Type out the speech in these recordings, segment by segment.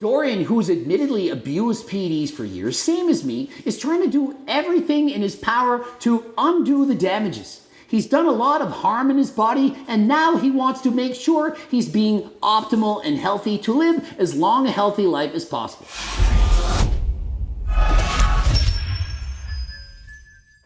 Dorian, who's admittedly abused PEDs for years, same as me, is trying to do everything in his power to undo the damages. He's done a lot of harm in his body, and now he wants to make sure he's being optimal and healthy to live as long a healthy life as possible.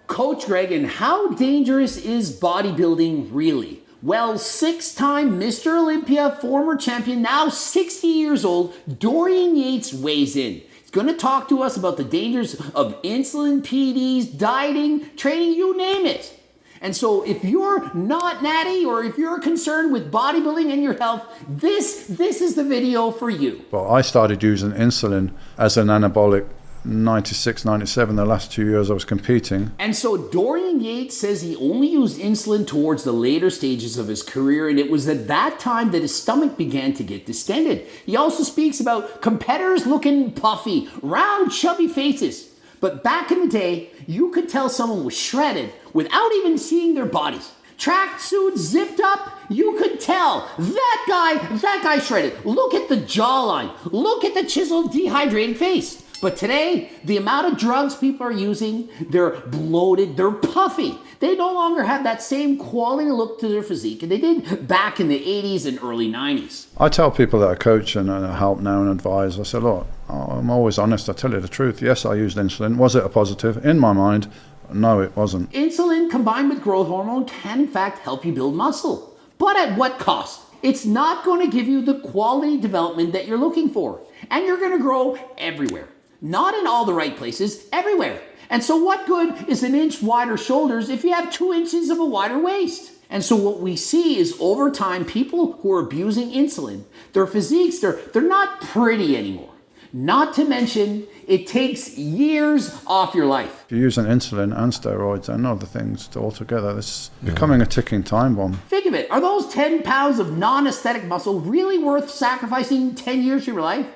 Coach Greg, and how dangerous is bodybuilding really? Well, six-time Mr. Olympia, former champion, now 60 years old, Dorian Yates weighs in. He's going to talk to us about the dangers of insulin, PEDs, dieting, training, you name it. And so if you're not natty or if you're concerned with bodybuilding and your health, this is the video for you. Well, I started using insulin as an anabolic 96, 97, the last 2 years I was competing. And so Dorian Yates says he only used insulin towards the later stages of his career, and it was at that time that his stomach began to get distended. He also speaks about competitors looking puffy, round, chubby faces. But back in the day, you could tell someone was shredded without even seeing their bodies. Track suits zipped up, you could tell that guy's shredded. Look at the jawline, look at the chiseled, dehydrated face. But today, the amount of drugs people are using, they're bloated, they're puffy. They no longer have that same quality look to their physique and they did back in the 80s and early 90s. I tell people that I coach and help now and advise, I say, look, I'm always honest, I tell you the truth. Yes, I used insulin. Was it a positive? In my mind, no, it wasn't. Insulin combined with growth hormone can in fact help you build muscle. But at what cost? It's not going to give you the quality development that you're looking for. And you're going to grow everywhere. Not in all the right places, everywhere. And so what good is an inch wider shoulders if you have 2 inches of a wider waist? And so what we see is over time, people who are abusing insulin, their physiques, they're not pretty anymore. Not to mention, it takes years off your life. If you're using insulin and steroids and other things altogether, it's becoming a ticking time bomb. Think of it, are those 10 pounds of non-aesthetic muscle really worth sacrificing 10 years of your life?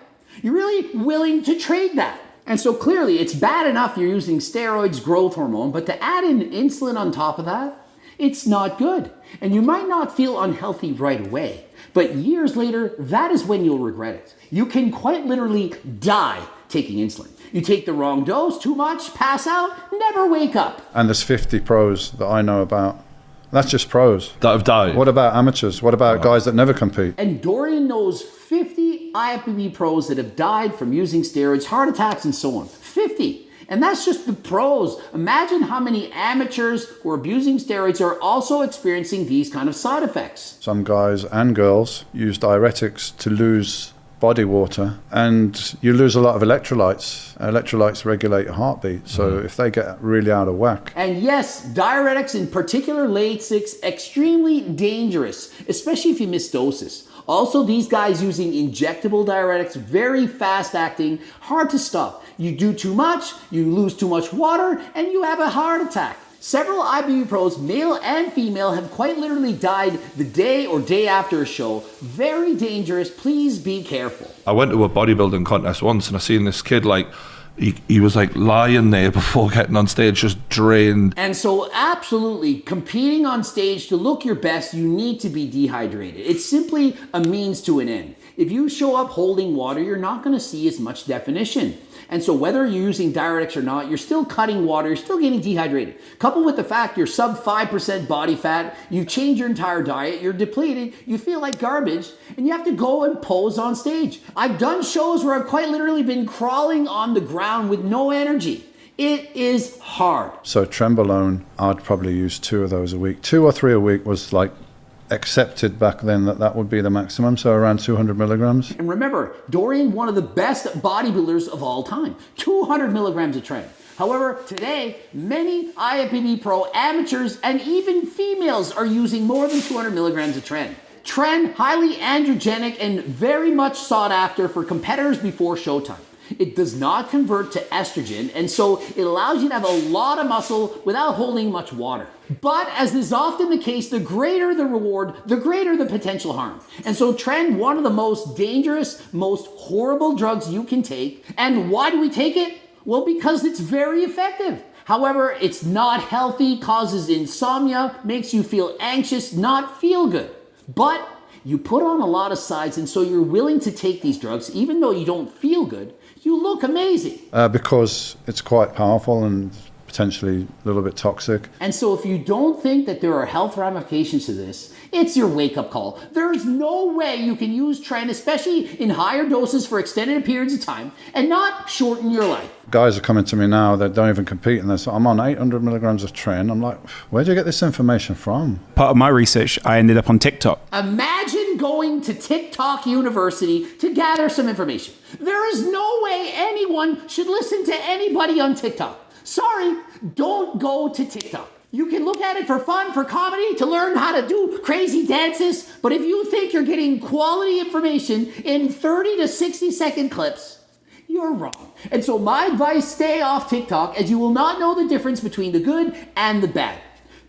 You're really willing to trade that. And so clearly it's bad enough you're using steroids, growth hormone, but to add in insulin on top of that, it's not good. And you might not feel unhealthy right away, but years later, that is when you'll regret it. You can quite literally die taking insulin. You take the wrong dose, too much, pass out, never wake up. And there's 50 pros that I know about. That's just pros. That have died. What about amateurs? What about guys that never compete? And Dorian knows 50 IFBB pros that have died from using steroids, heart attacks, and so on. 50. And that's just the pros. Imagine how many amateurs who are abusing steroids are also experiencing these kind of side effects. Some guys and girls use diuretics to lose body water, and you lose a lot of electrolytes. Electrolytes regulate your heartbeat, so if they get really out of whack. And yes, diuretics, in particular Lasix, extremely dangerous, especially if you miss doses. Also, these guys using injectable diuretics, very fast acting, hard to stop. You do too much, you lose too much water, and you have a heart attack. Several IFBB pros, male and female, have quite literally died the day or day after a show. Very dangerous. Please be careful. I went to a bodybuilding contest once and I seen this kid he was like lying there before getting on stage, just drained. And so absolutely, competing on stage to look your best, you need to be dehydrated. It's simply a means to an end. If you show up holding water, you're not going to see as much definition. And so whether you're using diuretics or not, you're still cutting water, you're still getting dehydrated. Coupled with the fact you're sub 5% body fat, you've changed your entire diet, you're depleted, you feel like garbage, and you have to go and pose on stage. I've done shows where I've quite literally been crawling on the ground with no energy. It is hard. So Trenbolone, I'd probably use 2 of those a week. 2 or 3 a week was like accepted back then that would be the maximum, so around 200 milligrams. And remember, Dorian, one of the best bodybuilders of all time, 200 milligrams of Tren. However, today, many IFBB pro amateurs and even females are using more than 200 milligrams of Tren. Tren, highly androgenic and very much sought after for competitors before showtime. It does not convert to estrogen, and so it allows you to have a lot of muscle without holding much water. But as is often the case, the greater the reward, the greater the potential harm. And so Tren, one of the most dangerous, most horrible drugs you can take. And why do we take it? Well, because it's very effective. However, it's not healthy, causes insomnia, makes you feel anxious, not feel good. But You put on a lot of sides, and so you're willing to take these drugs, even though you don't feel good. You look amazing. Because it's quite powerful and potentially a little bit toxic. And so if you don't think that there are health ramifications to this, it's your wake-up call. There is no way you can use tren, especially in higher doses for extended periods of time, and not shorten your life. Guys are coming to me now that don't even compete, and they say, I'm on 800 milligrams of tren. I'm like, where do you get this information from? Part of my research, I ended up on TikTok. Imagine going to TikTok University to gather some information. There is no way anyone should listen to anybody on TikTok. Sorry, don't go to TikTok. You can look at it for fun, for comedy, to learn how to do crazy dances, but if you think you're getting quality information in 30 to 60 second clips, you're wrong. And so my advice, stay off TikTok, as you will not know the difference between the good and the bad.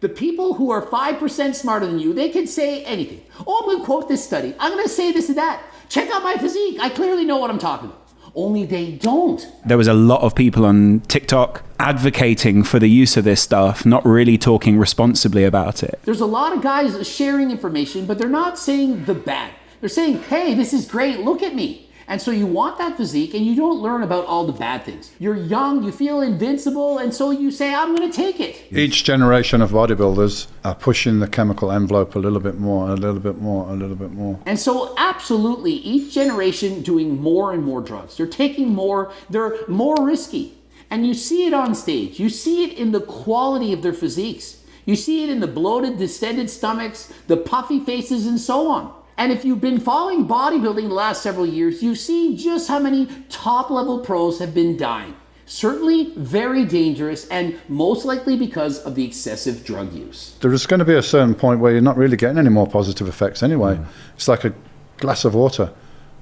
The people who are 5% smarter than you, they can say anything. Oh, I'm going to quote this study. I'm going to say this and that. Check out my physique. I clearly know what I'm talking about. Only they don't. There was a lot of people on TikTok advocating for the use of this stuff, not really talking responsibly about it. There's a lot of guys sharing information, but they're not saying the bad. They're saying, hey, this is great, look at me. And so you want that physique, and you don't learn about all the bad things. You're young, you feel invincible, and so you say, I'm going to take it. Each generation of bodybuilders are pushing the chemical envelope a little bit more, a little bit more, a little bit more. And so absolutely, each generation doing more and more drugs. They're taking more, they're more risky. And you see it on stage. You see it in the quality of their physiques. You see it in the bloated, distended stomachs, the puffy faces, and so on. And if you've been following bodybuilding the last several years, you've seen just how many top-level pros have been dying. Certainly very dangerous, and most likely because of the excessive drug use. There is going to be a certain point where you're not really getting any more positive effects anyway. It's like a glass of water.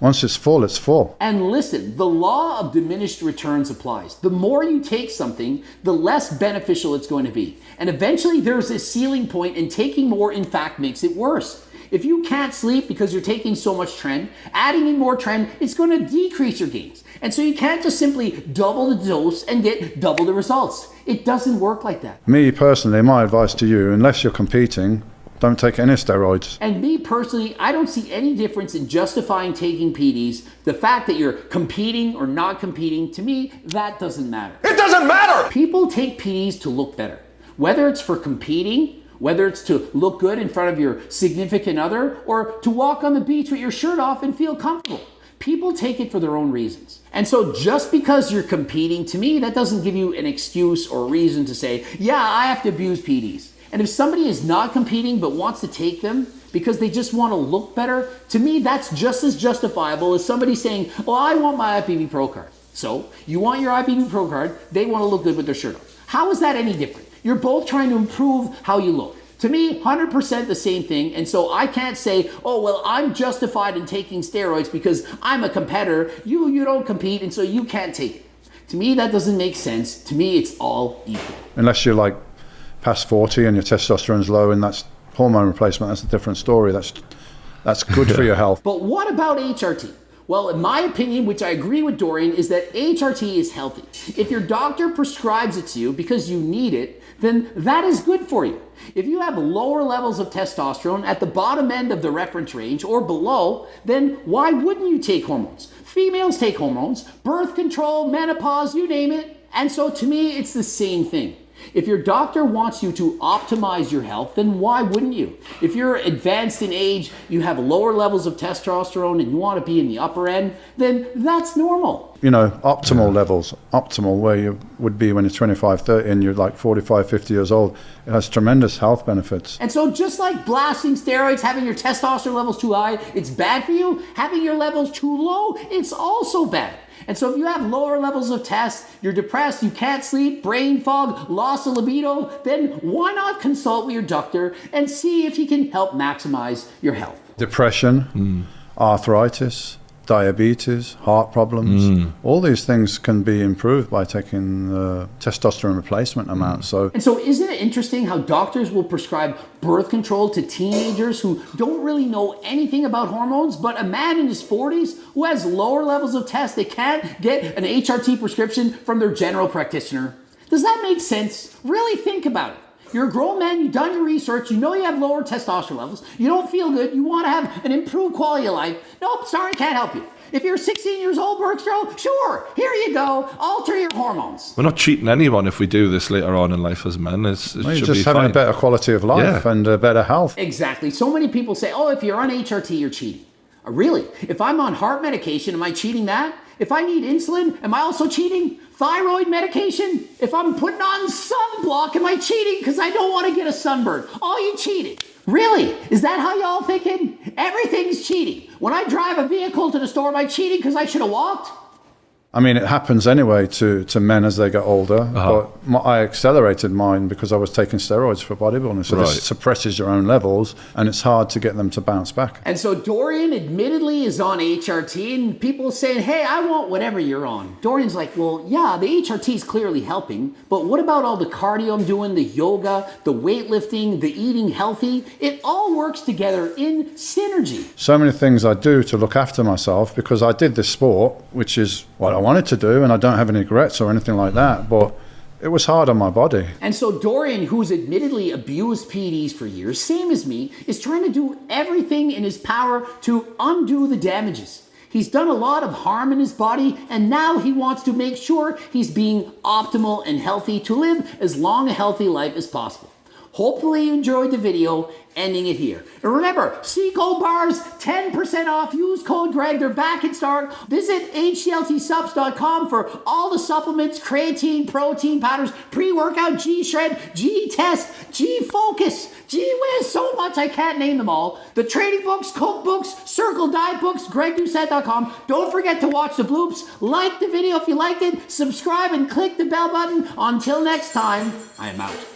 Once it's full, it's full. And listen, the law of diminished returns applies. The more you take something, the less beneficial it's going to be. And eventually there's a ceiling point, and taking more, in fact, makes it worse. If you can't sleep because you're taking so much tren, adding in more tren, it's going to decrease your gains. And so you can't just simply double the dose and get double the results. It doesn't work like that. Me personally, my advice to you, unless you're competing, don't take any steroids. And me personally, I don't see any difference in justifying taking PDs. The fact that you're competing or not competing, to me, that doesn't matter. It doesn't matter! People take PDs to look better. Whether it's for competing, whether it's to look good in front of your significant other, or to walk on the beach with your shirt off and feel comfortable. People take it for their own reasons. And so just because you're competing, to me, that doesn't give you an excuse or reason to say, yeah, I have to abuse PDs. And if somebody is not competing but wants to take them because they just want to look better, to me, that's just as justifiable as somebody saying, well, I want my IPV Pro card. So you want your IPV Pro card, they want to look good with their shirt off. How is that any different? You're both trying to improve how you look. To me, 100% the same thing. And so I can't say, oh, well, I'm justified in taking steroids because I'm a competitor. You don't compete, and so you can't take it. To me, that doesn't make sense. To me, it's all equal. Unless you're like past 40 and your testosterone's low, and that's hormone replacement, that's a different story. That's good for your health. But what about HRT? Well, in my opinion, which I agree with Dorian, is that HRT is healthy. If your doctor prescribes it to you because you need it, then that is good for you. If you have lower levels of testosterone at the bottom end of the reference range or below, then why wouldn't you take hormones? Females take hormones, birth control, menopause, you name it. And so to me, it's the same thing. If your doctor wants you to optimize your health, then why wouldn't you? If you're advanced in age, you have lower levels of testosterone and you want to be in the upper end, then that's normal. You know, optimal levels, optimal where you would be when you're 25, 30 and you're like 45, 50 years old. It has tremendous health benefits. And so just like blasting steroids, having your testosterone levels too high, it's bad for you. Having your levels too low, it's also bad. And so if you have lower levels of test, you're depressed, you can't sleep, brain fog, loss of libido, then why not consult with your doctor and see if he can help maximize your health? Depression, arthritis, diabetes, heart problems, all these things can be improved by taking the testosterone replacement amount. And so isn't it interesting how doctors will prescribe birth control to teenagers who don't really know anything about hormones, but a man in his 40s who has lower levels of test, they can't get an HRT prescription from their general practitioner? Does that make sense? Really think about it. You're a grown man, you've done your research, you know you have lower testosterone levels, you don't feel good, you want to have an improved quality of life. Nope, sorry, can't help you. If you're 16 years old, Bergstrom, sure, here you go, alter your hormones. We're not cheating anyone if we do this later on in life as men. It Well, should you're just be having fine. a better quality of life Yeah. and better health. Exactly. So many people say, oh, if you're on HRT, you're cheating. Really? If I'm on heart medication, am I cheating that? If I need insulin, am I also cheating? Thyroid medication? If I'm putting on sunblock, am I cheating because I don't want to get a sunburn? Oh, you cheated. Really? Is that how y'all thinking? Everything's cheating. When I drive a vehicle to the store, am I cheating because I should have walked? I mean, it happens anyway to men as they get older. But I accelerated mine because I was taking steroids for bodybuilding. So Right. this suppresses your own levels, and it's hard to get them to bounce back. And so Dorian admittedly is on HRT, and people saying, hey, I want whatever you're on. Dorian's like, well, yeah, the HRT is clearly helping, but what about all the cardio I'm doing, the yoga, the weightlifting, the eating healthy? It all works together in synergy. So many things I do to look after myself because I did this sport, which is what I wanted to do, and I don't have any regrets or anything like that, but it was hard on my body. And so Dorian, who's admittedly abused PEDs for years, same as me, is trying to do everything in his power to undo the damages. He's done a lot of harm in his body, and now he wants to make sure he's being optimal and healthy to live as long a healthy life as possible. Hopefully you enjoyed the video, ending it here. And remember, C-Code bars, 10% off, use code Greg, they're back in stock. Visit HCLTsubs.com for all the supplements, creatine, protein powders, pre-workout, G-Shred, G-Test, G-Focus, G-Whiz, so much I can't name them all. The trading books, cookbooks, Circle Diet books, GregDoucette.com. Don't forget to watch the bloops, like the video if you liked it, subscribe and click the bell button. Until next time, I am out.